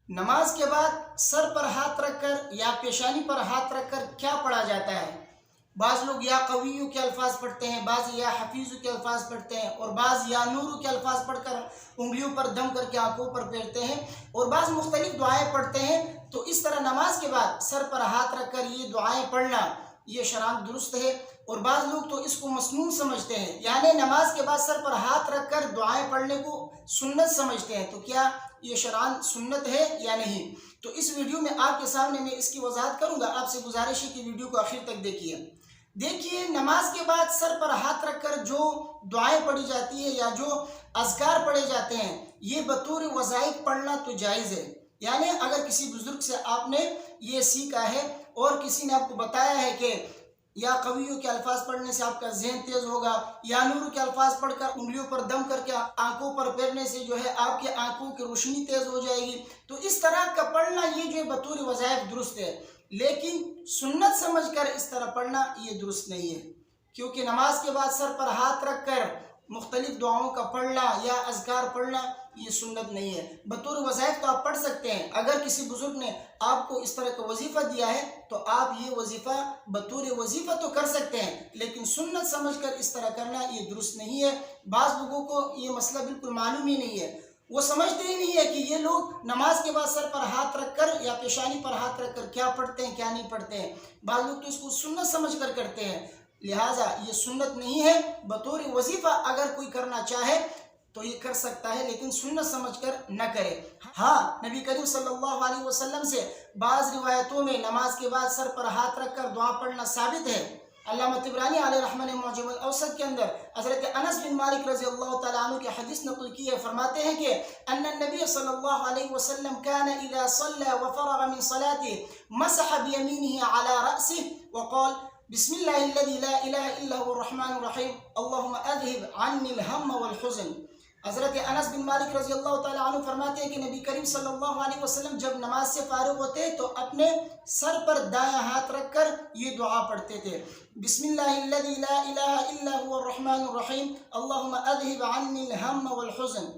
نماز کے بعد سر پر ہاتھ رکھ کر یا پیشانی پر ہاتھ رکھ کر کیا پڑھا جاتا ہے؟ بعض لوگ یا قویو کے الفاظ پڑھتے ہیں، بعض یا حفیظ کے الفاظ پڑھتے ہیں، اور بعض یا نور کے الفاظ پڑھ کر انگلیوں پر دم کر کے آنکھوں پر پھیرتے ہیں، اور بعض مختلف دعائیں پڑھتے ہیں۔ تو اس طرح نماز کے بعد سر پر ہاتھ رکھ کر یہ دعائیں پڑھنا یہ شرعاً درست ہے، اور بعض لوگ تو اس کو مسنون سمجھتے ہیں، یعنی نماز کے بعد سر پر ہاتھ رکھ کر دعائیں پڑھنے کو سنت سمجھتے ہیں۔ تو کیا یہ شرعاً سنت ہے یا نہیں؟ تو اس ویڈیو میں آپ کے سامنے میں اس کی وضاحت کروں گا۔ آپ سے گزارش ہے کہ ویڈیو کو آخر تک دیکھیے نماز کے بعد سر پر ہاتھ رکھ کر جو دعائیں پڑھی جاتی ہے یا جو اذکار پڑھے جاتے ہیں، یہ بطور وظائف پڑھنا تو جائز ہے۔ یعنی اگر کسی بزرگ سے آپ نے یہ سیکھا ہے اور کسی نے آپ کو بتایا ہے کہ یا قویوں کے الفاظ پڑھنے سے آپ کا ذہن تیز ہوگا، یا نور کے الفاظ پڑھ کر انگلیوں پر دم کر کے آنکھوں پر پھیرنے سے جو ہے آپ کے آنکھوں کی روشنی تیز ہو جائے گی، تو اس طرح کا پڑھنا یہ جو بطور وظائف درست ہے، لیکن سنت سمجھ کر اس طرح پڑھنا یہ درست نہیں ہے، کیونکہ نماز کے بعد سر پر ہاتھ رکھ کر مختلف دعاؤں کا پڑھنا یا اذکار پڑھنا یہ سنت نہیں ہے۔ بطور وظائف تو آپ پڑھ سکتے ہیں، اگر کسی بزرگ نے آپ کو اس طرح کا وظیفہ دیا ہے تو آپ یہ وظیفہ بطور وظیفہ تو کر سکتے ہیں، لیکن سنت سمجھ کر اس طرح کرنا یہ درست نہیں ہے۔ بعض لوگوں کو یہ مسئلہ بالکل معلوم ہی نہیں ہے، وہ سمجھتے ہی نہیں ہے کہ یہ لوگ نماز کے بعد سر پر ہاتھ رکھ کر یا پیشانی پر ہاتھ رکھ کر کیا پڑھتے ہیں کیا نہیں پڑھتے ہیں۔ بعض لوگ تو اس کو سنت سمجھ کر کرتے ہیں، لہٰذا یہ سنت نہیں ہے۔ بطور وظیفہ اگر کوئی کرنا چاہے تو یہ کر سکتا ہے، لیکن سنت سمجھ کر نہ کرے۔ ہاں، نبی کریم صلی اللہ علیہ وسلم سے بعض روایتوں میں نماز کے بعد سر پر ہاتھ رکھ کر دعا پڑھنا ثابت ہے۔ علامہ طبرانی علیہ رحمہ نے معجم الاوسط کے اندر حضرت انس بن مالک رضی اللہ تعالیٰ عنہ کی حدیث نقل کی ہے، فرماتے ہیں کہ ان النبی صلی اللہ علیہ وسلم كان اذا صلى وفرغ من صلاته مسح بيمينه على رأسه وقال بسم الله الذي لا اله الا هو الرحمن الرحيم اللهم اذهب عني الهم والحزن۔ حضرت انس بن مالک رضی اللہ تعالیٰ عنہ فرماتے ہیں کہ نبی کریم صلی اللہ علیہ وسلم جب نماز سے فارغ ہوتے تو اپنے سر پر دایاں ہاتھ رکھ کر یہ دعا پڑھتے تھے، بسم اللہ الذی لا الہ الا هو الرحمن الرحیم اللہم اذہب عنی الہم والحزن۔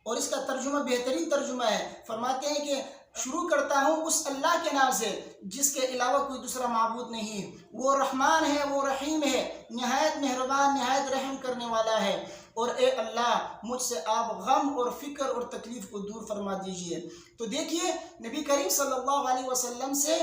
اور اس کا ترجمہ بہترین ترجمہ ہے، فرماتے ہیں کہ شروع کرتا ہوں اس اللہ کے نام سے جس کے علاوہ کوئی دوسرا معبود نہیں، وہ رحمان ہے، وہ رحیم ہے، نہایت مہربان نہایت رحم کرنے والا ہے، اور اے اللہ مجھ سے آپ غم اور فکر اور تکلیف کو دور فرما دیجئے۔ تو دیکھیے نبی کریم صلی اللہ علیہ وسلم سے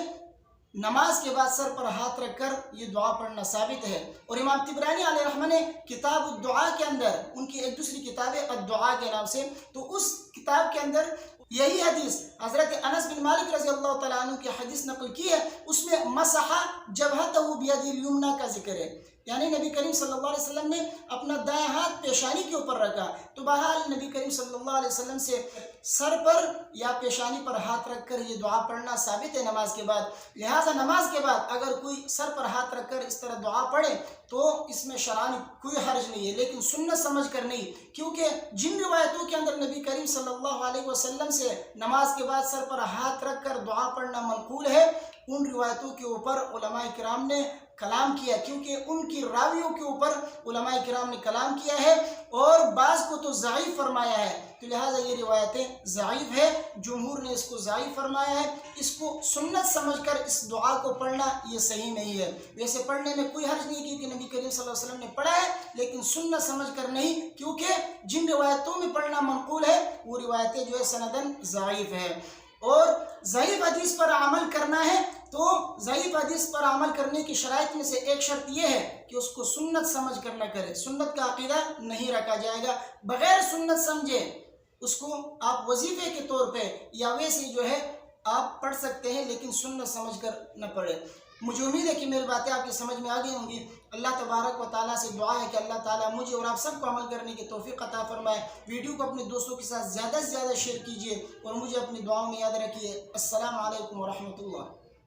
نماز کے بعد سر پر ہاتھ رکھ کر یہ دعا پڑھنا ثابت ہے، اور امام طبرانی علیہ رحمہ نے کتاب الدعا کے اندر، ان کی ایک دوسری کتاب ہے الدعا کے نام سے، تو اس کتاب کے اندر یہی حدیث حضرت انس بن مالک رضی اللہ تعالیٰ عنہ کی حدیث نقل کی ہے، اس میں مسح جبہتہ بیدہ الیمنی کا ذکر ہے، یعنی نبی کریم صلی اللہ علیہ وسلم نے اپنا دائیں ہاتھ پیشانی کے اوپر رکھا۔ تو بہرحال نبی کریم صلی اللہ علیہ وسلم سے سر پر یا پیشانی پر ہاتھ رکھ کر یہ دعا پڑھنا ثابت ہے نماز کے بعد، لہٰذا نماز کے بعد اگر کوئی سر پر ہاتھ رکھ کر اس طرح دعا پڑھے تو اس میں شرعاً کوئی حرج نہیں ہے، لیکن سنت سمجھ کر نہیں، کیونکہ جن روایتوں کے اندر نبی کریم صلی اللہ علیہ وسلم سے نماز کے بعد سر پر ہاتھ رکھ کر دعا پڑھنا منقول ہے، ان روایتوں کے اوپر علماء کرام نے کلام کیا، کیونکہ ان کی راویوں کے اوپر علماء کرام نے کلام کیا ہے، اور بعض کو تو ضعیف فرمایا ہے، تو لہٰذا یہ روایتیں ضعیف ہے، جمہور نے اس کو ضعیف فرمایا ہے۔ اس کو سنت سمجھ کر اس دعا کو پڑھنا یہ صحیح نہیں ہے، ویسے پڑھنے میں کوئی حرج نہیں کیونکہ نبی کریم صلی اللہ علیہ وسلم نے پڑھا ہے، لیکن سنت سمجھ کر نہیں، کیونکہ جن روایتوں میں پڑھنا منقول ہے وہ روایتیں جو ہے سندن ضعیف ہے۔ اور ضعیف حدیث پر عمل کرنا ہے تو ضعیف حدیث پر عمل کرنے کی شرائط میں سے ایک شرط یہ ہے کہ اس کو سنت سمجھ کر نہ کرے، سنت کا عقیدہ نہیں رکھا جائے گا، بغیر سنت سمجھے اس کو آپ وظیفے کے طور پہ یا ویسے جو ہے آپ پڑھ سکتے ہیں، لیکن سنت سمجھ کر نہ پڑھے۔ مجھے امید ہے کہ میری باتیں آپ کی سمجھ میں آ گئی ہوں گی۔ اللہ تبارک و تعالیٰ سے دعا ہے کہ اللہ تعالیٰ مجھے اور آپ سب کو عمل کرنے کی توفیق عطا فرمائے۔ ویڈیو کو اپنے دوستوں کے ساتھ زیادہ سے زیادہ شیئر کیجیے اور مجھے اپنی دعاؤں میں یاد رکھیے۔ السلام علیکم ورحمۃ اللہ۔